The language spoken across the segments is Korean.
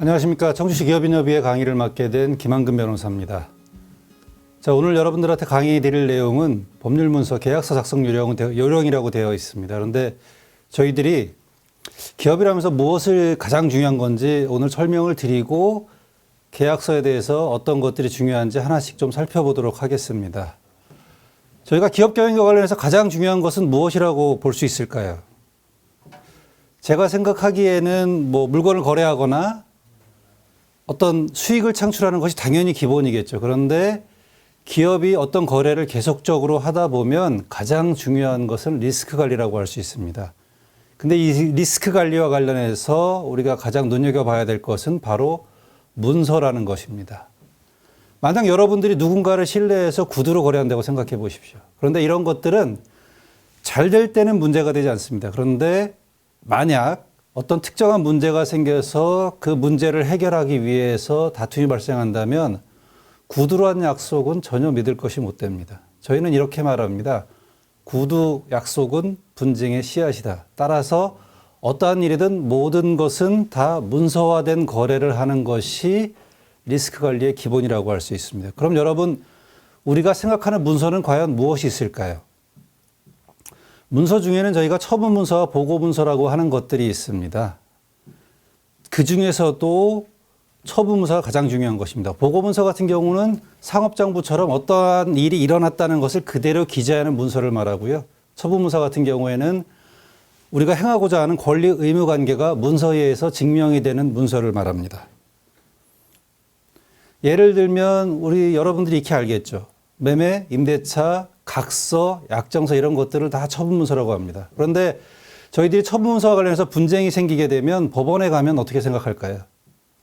안녕하십니까. 청주시 기업인협의회 강의를 맡게 된 김한근 변호사입니다. 자, 오늘 여러분들한테 강의 드릴 내용은 법률문서 계약서 작성 요령이라고 되어 있습니다. 그런데 저희들이 기업이라면서 무엇을 가장 중요한 건지 오늘 설명을 드리고 계약서에 대해서 어떤 것들이 중요한지 하나씩 좀 살펴보도록 하겠습니다. 저희가 기업 경영과 관련해서 가장 중요한 것은 무엇이라고 볼 수 있을까요? 제가 생각하기에는 물건을 거래하거나 어떤 수익을 창출하는 것이 당연히 기본이겠죠. 그런데 기업이 어떤 거래를 계속적으로 하다 보면 가장 중요한 것은 리스크 관리라고 할 수 있습니다. 근데 이 리스크 관리와 관련해서 우리가 가장 눈여겨봐야 될 것은 바로 문서라는 것입니다. 만약 여러분들이 누군가를 신뢰해서 구두로 거래한다고 생각해 보십시오. 그런데 이런 것들은 잘 될 때는 문제가 되지 않습니다. 그런데 만약 어떤 특정한 문제가 생겨서 그 문제를 해결하기 위해서 다툼이 발생한다면 구두로 한 약속은 전혀 믿을 것이 못 됩니다. 저희는 이렇게 말합니다. 구두 약속은 분쟁의 씨앗이다. 따라서 어떠한 일이든 모든 것은 다 문서화된 거래를 하는 것이 리스크 관리의 기본이라고 할 수 있습니다. 그럼 여러분, 우리가 생각하는 문서는 과연 무엇이 있을까요? 문서 중에는 저희가 처분 문서와 보고 문서라고 하는 것들이 있습니다. 그 중에서도 처분 문서가 가장 중요한 것입니다. 보고 문서 같은 경우는 상업장부처럼 어떠한 일이 일어났다는 것을 그대로 기재하는 문서를 말하고요. 처분 문서 같은 경우에는 우리가 행하고자 하는 권리 의무 관계가 문서에 의해서 증명이 되는 문서를 말합니다. 예를 들면 여러분들이 익히 알겠죠. 매매, 임대차, 각서, 약정서 이런 것들을 다 처분문서라고 합니다. 그런데 저희들이 처분문서와 관련해서 분쟁이 생기게 되면 법원에 가면 어떻게 생각할까요?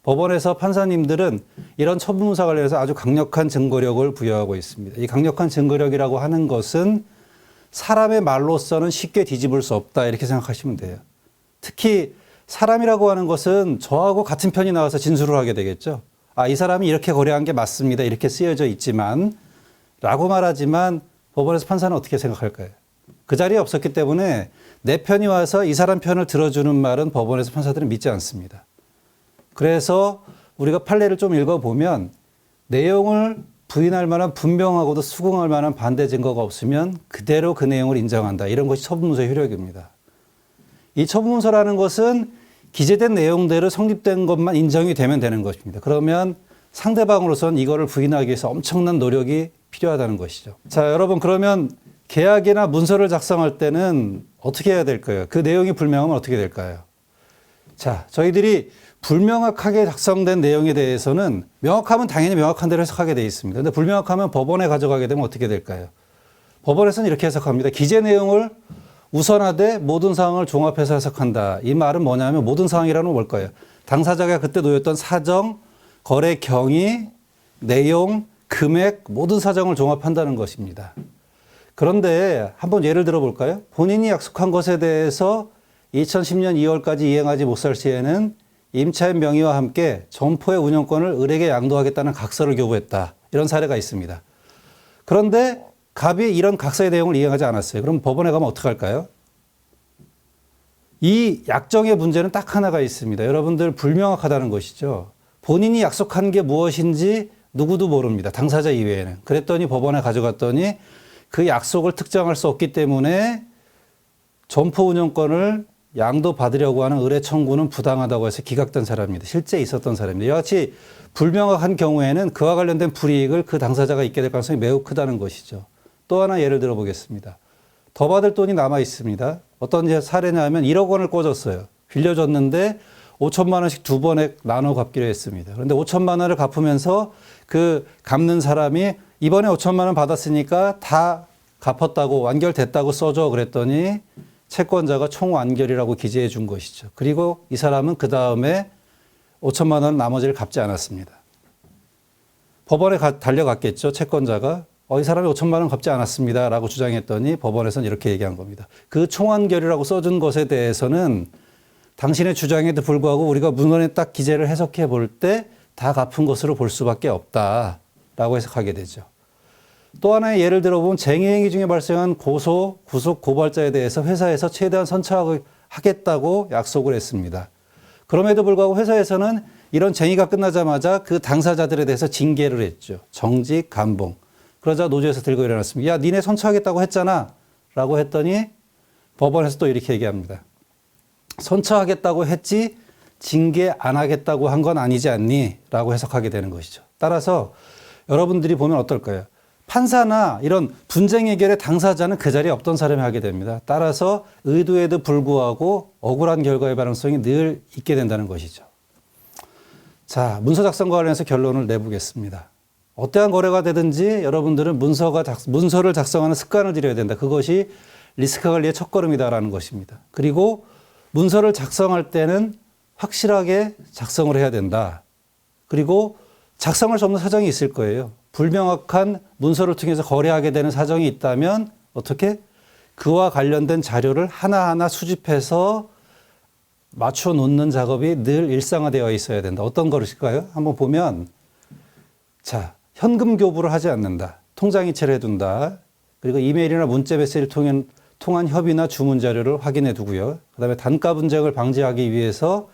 법원에서 판사님들은 이런 처분문서와 관련해서 아주 강력한 증거력을 부여하고 있습니다. 이 강력한 증거력이라고 하는 것은 사람의 말로서는 쉽게 뒤집을 수 없다 이렇게 생각하시면 돼요. 특히 사람이라고 하는 것은 저하고 같은 편이 나와서 진술을 하게 되겠죠. 이 사람이 이렇게 거래한 게 맞습니다. 이렇게 쓰여져 있지만 라고 말하지만 법원에서 판사는 어떻게 생각할까요? 그 자리에 없었기 때문에 내 편이 와서 이 사람 편을 들어주는 말은 법원에서 판사들은 믿지 않습니다. 그래서 우리가 판례를 좀 읽어보면 내용을 부인할 만한 분명하고도 수긍할 만한 반대 증거가 없으면 그대로 그 내용을 인정한다. 이런 것이 처분문서의 효력입니다. 이 처분문서라는 것은 기재된 내용대로 성립된 것만 인정이 되면 되는 것입니다. 그러면 상대방으로서는 이거를 부인하기 위해서 엄청난 노력이 필요하다는 것이죠. 자, 여러분, 그러면 계약이나 문서를 작성할 때는 어떻게 해야 될까요? 그 내용이 불명하면 어떻게 될까요? 자, 저희들이 불명확하게 작성된 내용에 대해서는 명확하면 당연히 명확한 대로 해석하게 되어 있습니다. 그런데 불명확하면 법원에 가져가게 되면 어떻게 될까요? 법원에서는 이렇게 해석합니다. 기재 내용을 우선하되 모든 사항을 종합해서 해석한다. 이 말은 뭐냐면 모든 사항이라는 건 뭘까요? 당사자가 그때 놓였던 사정, 거래 경위, 내용, 금액, 모든 사정을 종합한다는 것입니다. 그런데 한번 예를 들어 볼까요? 본인이 약속한 것에 대해서 2010년 2월까지 이행하지 못할 시에는 임차인 명의와 함께 점포의 운영권을 을에게 양도하겠다는 각서를 교부했다. 이런 사례가 있습니다. 그런데 갑이 이런 각서의 내용을 이행하지 않았어요. 그럼 법원에 가면 어떡할까요? 이 약정의 문제는 딱 하나가 있습니다. 여러분들 불명확하다는 것이죠. 본인이 약속한 게 무엇인지 누구도 모릅니다. 당사자 이외에는. 그랬더니 법원에 가져갔더니 그 약속을 특정할 수 없기 때문에 점포 운영권을 양도받으려고 하는 의뢰 청구는 부당하다고 해서 기각된 사람입니다. 실제 있었던 사람입니다. 이와 같이 불명확한 경우에는 그와 관련된 불이익을 그 당사자가 입게 될 가능성이 매우 크다는 것이죠. 또 하나 예를 들어 보겠습니다. 더 받을 돈이 남아 있습니다. 어떤 사례냐 하면 1억 원을 꿔줬어요. 빌려줬는데 5천만 원씩 두 번에 나눠 갚기로 했습니다. 그런데 5천만 원을 갚으면서 그 갚는 사람이 이번에 5천만 원 받았으니까 다 갚았다고 완결됐다고 써줘 그랬더니 채권자가 총완결이라고 기재해 준 것이죠. 그리고 이 사람은 그 다음에 5천만 원 나머지를 갚지 않았습니다. 법원에 달려갔겠죠. 채권자가 이 사람이 5천만 원 갚지 않았습니다 라고 주장했더니 법원에서는 이렇게 얘기한 겁니다. 그 총완결이라고 써준 것에 대해서는 당신의 주장에도 불구하고 우리가 문헌에 딱 기재를 해석해 볼 때 다 갚은 것으로 볼 수밖에 없다라고 해석하게 되죠. 또 하나의 예를 들어보면 쟁의행위 중에 발생한 고소, 구속, 고발자에 대해서 회사에서 최대한 선처하겠다고 약속을 했습니다. 그럼에도 불구하고 회사에서는 이런 쟁의가 끝나자마자 그 당사자들에 대해서 징계를 했죠. 정직, 감봉. 그러자 노조에서 들고 일어났습니다. 야, 니네 선처하겠다고 했잖아. 라고 했더니 법원에서 또 이렇게 얘기합니다. 선처하겠다고 했지 징계 안 하겠다고 한 건 아니지 않니? 라고 해석하게 되는 것이죠. 따라서 여러분들이 보면 어떨까요? 판사나 이런 분쟁 해결의 당사자는 그 자리에 없던 사람이 하게 됩니다. 따라서 의도에도 불구하고 억울한 결과의 발생성이 늘 있게 된다는 것이죠. 자, 문서 작성과 관련해서 결론을 내보겠습니다. 어떠한 거래가 되든지 여러분들은 문서를 작성하는 습관을 들여야 된다. 그것이 리스크 관리의 첫걸음이다라는 것입니다. 그리고 문서를 작성할 때는 확실하게 작성을 해야 된다. 그리고 작성할 수 없는 사정이 있을 거예요. 불명확한 문서를 통해서 거래하게 되는 사정이 있다면 어떻게? 그와 관련된 자료를 하나하나 수집해서 맞춰 놓는 작업이 늘 일상화되어 있어야 된다. 어떤 것일까요? 한번 보면, 자, 현금 교부를 하지 않는다. 통장 이체를 해둔다. 그리고 이메일이나 문자 메시지를 통한 협의나 주문 자료를 확인해 두고요. 그다음에 단가 분쟁을 방지하기 위해서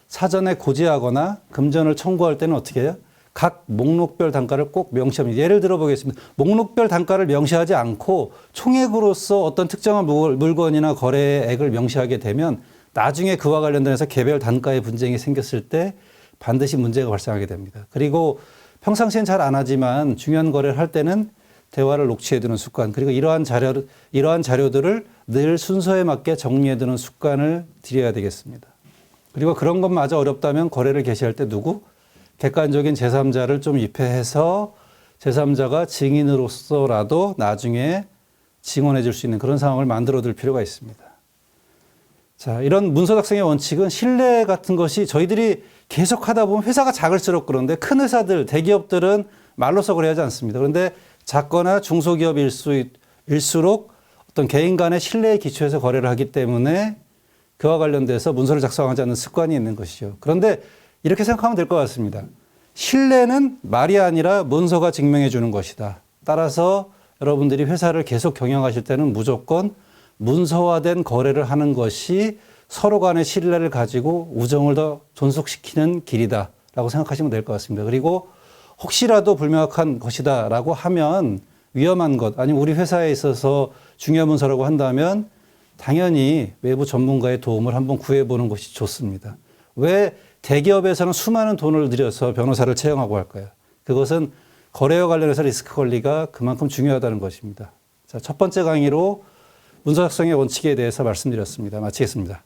사전에 고지하거나 금전을 청구할 때는 어떻게 해요? 각 목록별 단가를 꼭 명시합니다. 예를 들어 보겠습니다. 목록별 단가를 명시하지 않고 총액으로서 어떤 특정한 물건이나 거래액을 명시하게 되면 나중에 그와 관련돼서 개별 단가의 분쟁이 생겼을 때 반드시 문제가 발생하게 됩니다. 그리고 평상시엔 잘 안 하지만 중요한 거래를 할 때는 대화를 녹취해두는 습관, 그리고 이러한 자료들을 늘 순서에 맞게 정리해두는 습관을 들여야 되겠습니다. 그리고 그런 것마저 어렵다면 거래를 개시할 때 누구? 객관적인 제3자를 좀 입회해서 제3자가 증인으로서라도 나중에 증언해 줄 수 있는 그런 상황을 만들어 둘 필요가 있습니다. 자, 이런 문서 작성의 원칙은 신뢰 같은 것이 저희들이 계속 하다 보면 회사가 작을수록 그런데 큰 회사들, 대기업들은 말로써 거래하지 않습니다. 그런데 작거나 중소기업일수록 어떤 개인 간의 신뢰에 기초해서 거래를 하기 때문에 그와 관련돼서 문서를 작성하지 않는 습관이 있는 것이죠. 그런데 이렇게 생각하면 될 것 같습니다. 신뢰는 말이 아니라 문서가 증명해 주는 것이다. 따라서 여러분들이 회사를 계속 경영하실 때는 무조건 문서화된 거래를 하는 것이 서로 간의 신뢰를 가지고 우정을 더 존속시키는 길이다라고 생각하시면 될 것 같습니다. 그리고 혹시라도 불명확한 것이다라고 하면 위험한 것, 아니면 우리 회사에 있어서 중요한 문서라고 한다면 당연히 외부 전문가의 도움을 한번 구해보는 것이 좋습니다. 왜 대기업에서는 수많은 돈을 들여서 변호사를 채용하고 할까요? 그것은 거래와 관련해서 리스크 관리가 그만큼 중요하다는 것입니다. 자, 첫 번째 강의로 문서 작성의 원칙에 대해서 말씀드렸습니다. 마치겠습니다.